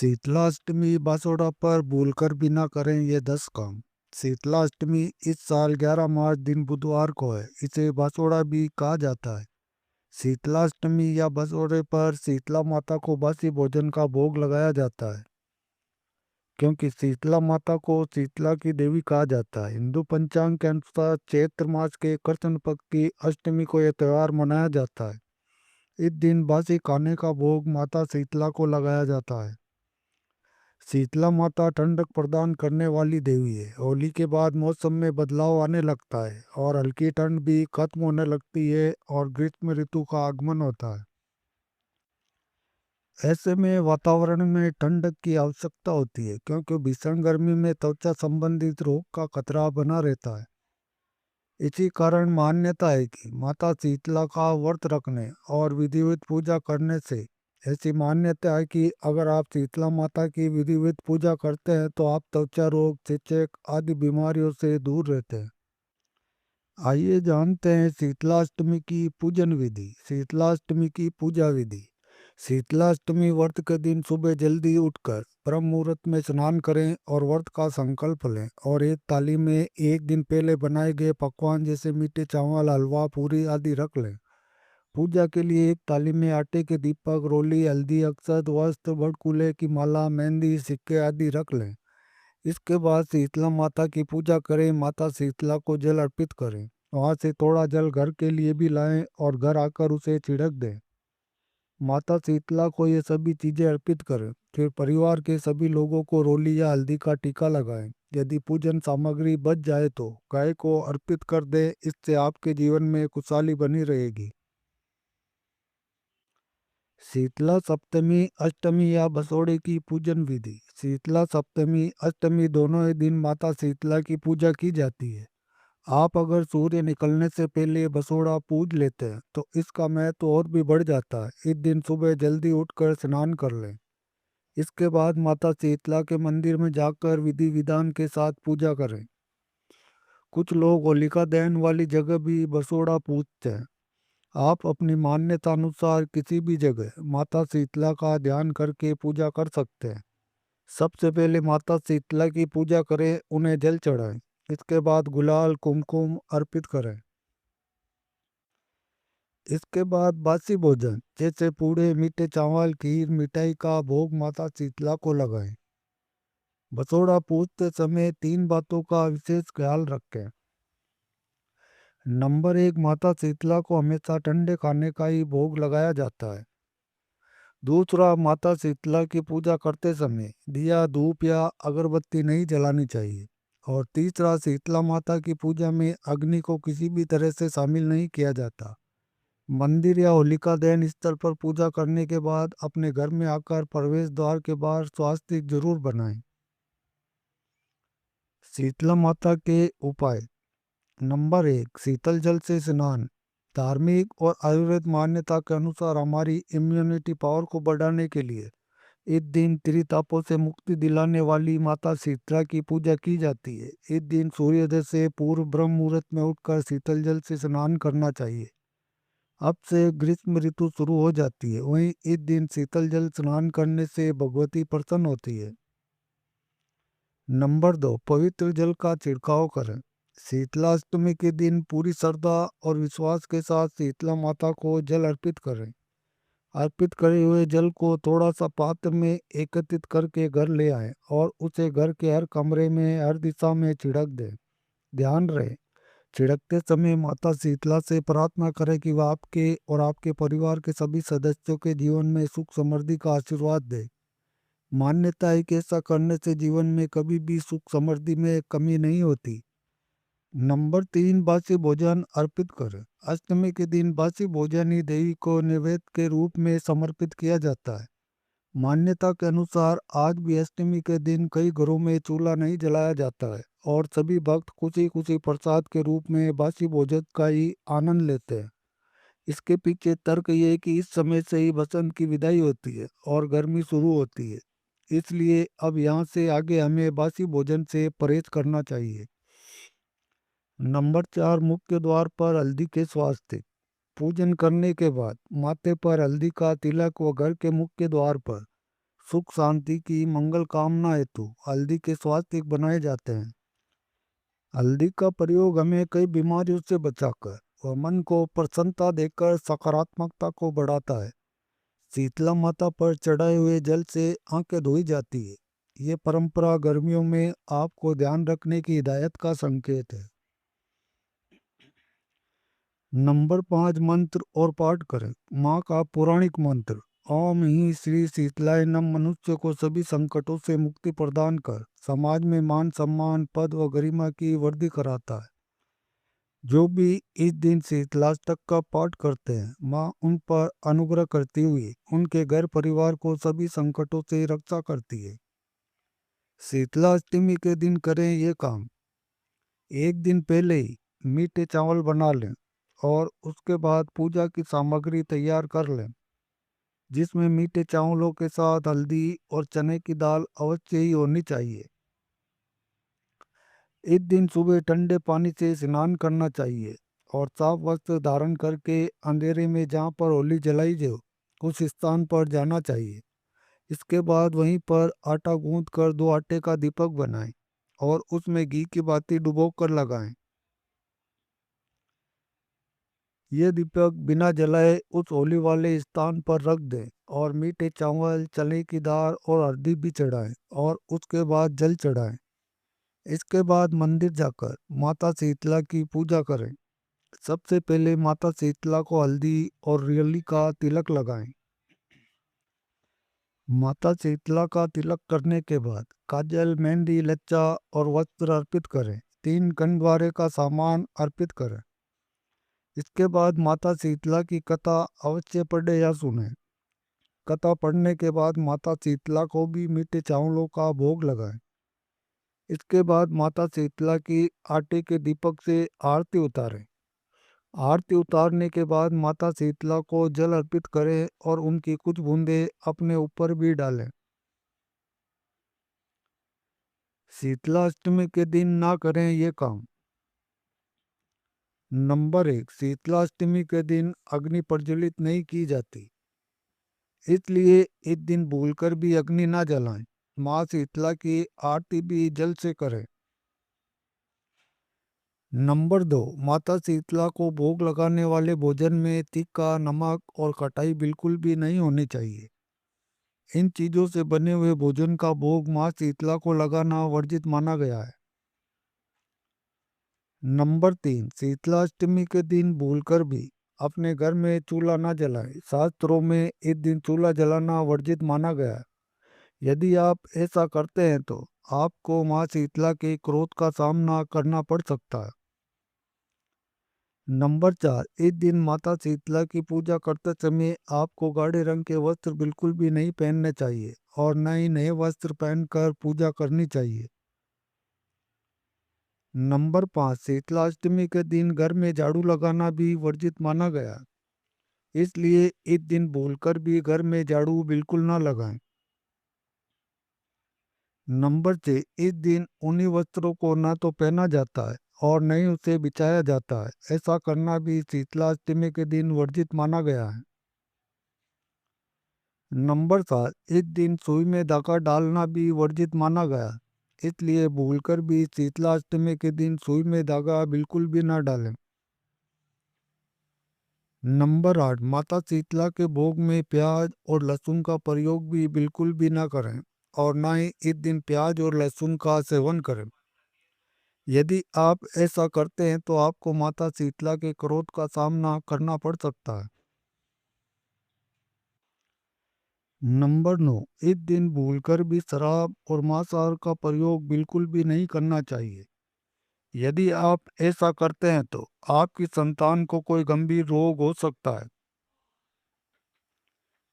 शीतलाष्टमी बासोड़ा पर भूलकर भी ना करें ये 10 काम। शीतलाष्टमी इस साल 11 मार्च दिन बुधवार को है। इसे बासोड़ा भी कहा जाता है। शीतलाष्टमी या बसोड़े पर शीतला माता को बासी भोजन का भोग लगाया जाता है, क्योंकि शीतला माता को शीतला की देवी कहा जाता है। हिंदू पंचांग के अनुसार चैत्र मास के कृष्ण पक्ष की अष्टमी को यह त्योहार मनाया जाता है। इस दिन बासी खाने का भोग माता शीतला को लगाया जाता है। शीतला माता ठंडक प्रदान करने वाली देवी है। होली के बाद मौसम में बदलाव आने लगता है और हल्की ठंड भी खत्म होने लगती है और ग्रीष्म ऋतु का आगमन होता है। ऐसे में वातावरण में ठंडक की आवश्यकता होती है, क्योंकि भीषण गर्मी में त्वचा संबंधित रोग का खतरा बना रहता है। इसी कारण मान्यता है कि माता शीतला का व्रत रखने और विधिवत पूजा करने से ऐसी मान्यता है कि अगर आप शीतला माता की विधिवत पूजा करते हैं तो आप त्वचा रोग, चेचक आदि बीमारियों से दूर रहते हैं। आइए जानते हैं शीतलाष्टमी की पूजन विधि। शीतलाष्टमी की पूजा विधि। शीतलाष्टमी व्रत के दिन सुबह जल्दी उठकर ब्रह्म मुहूर्त में स्नान करें और व्रत का संकल्प लें और एक थाली में एक दिन पहले बनाए गए पकवान जैसे मीठे चावल, हलवा, पूरी आदि रख लें। पूजा के लिए एक थाली में आटे के दीपक, रोली, हल्दी, अक्षत, वस्त्र, बड़कुले की माला, मेहंदी, सिक्के आदि रख लें। इसके बाद शीतला माता की पूजा करें। माता शीतला को जल अर्पित करें। वहां से थोड़ा जल घर के लिए भी लाएं और घर आकर उसे छिड़क दें। माता शीतला को ये सभी चीजें अर्पित करें। फिर परिवार के सभी लोगों को रोली या हल्दी का टीका लगाएं। यदि पूजन सामग्री बच जाए तो गाय को अर्पित कर दें। इससे आपके जीवन में खुशहाली बनी रहेगी। शीतला सप्तमी, अष्टमी या बसोड़े की पूजन विधि। शीतला सप्तमी, अष्टमी दोनों ही दिन माता शीतला की पूजा की जाती है। आप अगर सूर्य निकलने से पहले बसोड़ा पूज लेते हैं तो इसका महत्व और भी बढ़ जाता है। इस दिन सुबह जल्दी उठकर स्नान कर लें। इसके बाद माता शीतला के मंदिर में जाकर विधि विधान के साथ पूजा करें। कुछ लोग होलिका दहन वाली जगह भी बसोड़ा पूजते हैं। आप अपनी मान्यता अनुसार किसी भी जगह माता शीतला का ध्यान करके पूजा कर सकते हैं। सबसे पहले माता शीतला की पूजा करें, उन्हें जल चढ़ाएं। इसके बाद गुलाल, कुमकुम अर्पित करें। इसके बाद बासी भोजन जैसे पूड़े, मीठे चावल, खीर, मिठाई का भोग माता शीतला को लगाएं। बसोड़ा पूजते समय 3 बातों का विशेष ख्याल रखें। नंबर 1, माता शीतला को हमेशा ठंडे खाने का ही भोग लगाया जाता है। दूसरा, माता शीतला की पूजा करते समय दिया, धूप या अगरबत्ती नहीं जलानी चाहिए। और तीसरा, शीतला माता की पूजा में अग्नि को किसी भी तरह से शामिल नहीं किया जाता। मंदिर या होलिका दहन स्थल पर पूजा करने के बाद अपने घर में आकर प्रवेश द्वार के बाहर स्वास्तिक जरूर बनाएं। शीतला माता के उपाय। नंबर 1, शीतल जल से स्नान। धार्मिक और आयुर्वेद मान्यता के अनुसार हमारी इम्यूनिटी पावर को बढ़ाने के लिए इस दिन त्रितापों से मुक्ति दिलाने वाली माता शीतला की पूजा की जाती है। इस दिन सूर्योदय से पूर्व ब्रह्म मुहूर्त में उठकर शीतल जल से स्नान करना चाहिए। अब से ग्रीष्म ऋतु शुरू हो जाती है। वहीं इस दिन शीतल जल स्नान करने से भगवती प्रसन्न होती है। नंबर 2, पवित्र जल का छिड़काव करें। शीतलाष्टमी के दिन पूरी श्रद्धा और विश्वास के साथ शीतला माता को जल अर्पित करें। अर्पित करे हुए जल को थोड़ा सा पात्र में एकत्रित करके घर ले आएं और उसे घर के हर कमरे में, हर दिशा में छिड़क दें। ध्यान रहे, छिड़कते समय माता शीतला से प्रार्थना करें कि वह आपके और आपके परिवार के सभी सदस्यों के जीवन में सुख समृद्धि का आशीर्वाद दे। मान्यता है कि ऐसा करने से जीवन में कभी भी सुख समृद्धि में कमी नहीं होती। नंबर 3, बासी भोजन अर्पित करें। अष्टमी के दिन बासी भोजन ही देवी को नैवेद्य के रूप में समर्पित किया जाता है। मान्यता के अनुसार आज भी अष्टमी के दिन कई घरों में चूल्हा नहीं जलाया जाता है और सभी भक्त खुशी खुशी प्रसाद के रूप में बासी भोजन का ही आनंद लेते हैं। इसके पीछे तर्क ये है कि इस समय से ही बसंत की विदाई होती है और गर्मी शुरू होती है। इसलिए अब यहाँ से आगे हमें बासी भोजन से परहेज करना चाहिए। नंबर 4, मुख्य द्वार पर हल्दी के स्वास्तिक। पूजन करने के बाद माथे पर हल्दी का तिलक व घर के मुख्य द्वार पर सुख शांति की मंगल कामना हेतु हल्दी के स्वास्तिक बनाए जाते हैं। हल्दी का प्रयोग हमें कई बीमारियों से बचाकर और मन को प्रसन्नता देकर सकारात्मकता को बढ़ाता है। शीतला माता पर चढ़ाए हुए जल से आंखें धोई जाती है। ये परंपरा गर्मियों में आपको ध्यान रखने की हिदायत का संकेत है। नंबर 5, मंत्र और पाठ करें। माँ का पौराणिक मंत्र ओम ही श्री शीतलाय नम मनुष्य को सभी संकटों से मुक्ति प्रदान कर समाज में मान सम्मान पद व गरिमा की वृद्धि कराता है। जो भी इस दिन शीतलाष्टक का पाठ करते हैं, माँ उन पर अनुग्रह करती हुई उनके घर परिवार को सभी संकटों से रक्षा करती है। शीतला अष्टमी के दिन करें ये काम। एक दिन पहले ही मीठे चावल बना लें और उसके बाद पूजा की सामग्री तैयार कर लें, जिसमें मीठे चावलों के साथ हल्दी और चने की दाल अवश्य ही होनी चाहिए। इस दिन सुबह ठंडे पानी से स्नान करना चाहिए और साफ वस्त्र धारण करके अंधेरे में जहाँ पर होली जलाई जो उस स्थान पर जाना चाहिए। इसके बाद वहीं पर आटा गूंथ कर 2 आटे का दीपक बनाएं और उसमें घी की बाती डुबो कर लगाएं। ये दीपक बिना जलाए उस होली वाले स्थान पर रख दें और मीठे चावल चने की दाल और हल्दी भी चढ़ाएं और उसके बाद जल चढ़ाएं। इसके बाद मंदिर जाकर माता शीतला की पूजा करें। सबसे पहले माता शीतला को हल्दी और रियली का तिलक लगाएं। माता शीतला का तिलक करने के बाद काजल, मेहंदी, लच्चा और वस्त्र अर्पित करें। 3 गंधवारे का सामान अर्पित करें। इसके बाद माता शीतला की कथा अवश्य पढ़े या सुने। कथा पढ़ने के बाद माता शीतला को भी मीठे चावलों का भोग लगाएं। इसके बाद माता शीतला की आटे के दीपक से आरती उतारें। आरती उतारने के बाद माता शीतला को जल अर्पित करें और उनकी कुछ बूंदें अपने ऊपर भी डालें। शीतला अष्टमी के दिन ना करें ये काम। नंबर 1, शीतला अष्टमी के दिन अग्नि प्रज्वलित नहीं की जाती, इसलिए इस दिन भूलकर भी अग्नि ना जलाएं। माँ शीतला की आरती भी जल से करें। नंबर 2, माता शीतला को भोग लगाने वाले भोजन में तीखा, नमक और खटाई बिल्कुल भी नहीं होनी चाहिए। इन चीजों से बने हुए भोजन का भोग माँ शीतला को लगाना वर्जित माना गया है। नंबर 3, शीतला अष्टमी के दिन भूलकर भी अपने घर में चूल्हा न जलाएं। शास्त्रों में इस दिन चूल्हा जलाना वर्जित माना गया है। यदि आप ऐसा करते हैं तो आपको माँ शीतला के क्रोध का सामना करना पड़ सकता है। नंबर 4, इस दिन माता शीतला की पूजा करते समय आपको गाढ़े रंग के वस्त्र बिल्कुल भी नहीं पहनने चाहिए और न ही नए वस्त्र पहनकर पूजा करनी चाहिए। नंबर 5, शीतला अष्टमी के दिन घर में झाड़ू लगाना भी वर्जित माना गया है। इसलिए इस दिन भूलकर भी घर में झाड़ू बिल्कुल ना लगाएं। नंबर 6, इस दिन ऊनी वस्त्रों को ना तो पहना जाता है और न ही उसे बिछाया जाता है। ऐसा करना भी शीतला अष्टमी के दिन वर्जित माना गया है। नंबर 7, इस दिन सुई में धागा डालना भी वर्जित माना गया है। इसलिए भूलकर भी शीतला अष्टमी के दिन सुई में धागा बिल्कुल भी ना डालें। नंबर 8, माता शीतला के भोग में प्याज और लहसुन का प्रयोग भी बिल्कुल भी ना करें और ना ही इस दिन प्याज और लहसुन का सेवन करें। यदि आप ऐसा करते हैं तो आपको माता शीतला के क्रोध का सामना करना पड़ सकता है। नंबर 9, इस दिन भूलकर भी शराब और मांसाहार का प्रयोग बिल्कुल भी नहीं करना चाहिए। यदि आप ऐसा करते हैं तो आपकी संतान को कोई गंभीर रोग हो सकता है।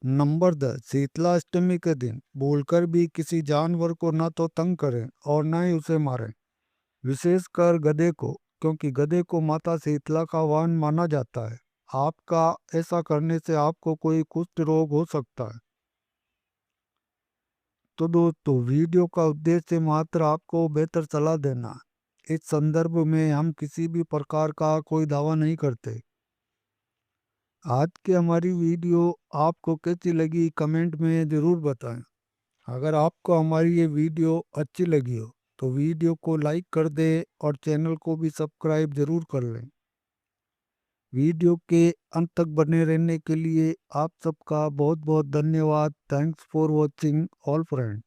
नंबर 10, शीतला अष्टमी के दिन भूलकर भी किसी जानवर को न तो तंग करें और न ही उसे मारें, विशेषकर गधे को, क्योंकि गधे को माता शीतला का वाहन माना जाता है। आपका ऐसा करने से आपको कोई कुष्ठ रोग हो सकता है। तो दोस्तों, वीडियो का उद्देश्य मात्र आपको बेहतर सलाह देना है। इस संदर्भ में हम किसी भी प्रकार का कोई दावा नहीं करते। आज की हमारी वीडियो आपको कैसी लगी कमेंट में ज़रूर बताएं। अगर आपको हमारी ये वीडियो अच्छी लगी हो तो वीडियो को लाइक कर दें और चैनल को भी सब्सक्राइब ज़रूर कर लें। वीडियो के अंत तक बने रहने के लिए आप सबका बहुत बहुत धन्यवाद। Thanks for watching all friend.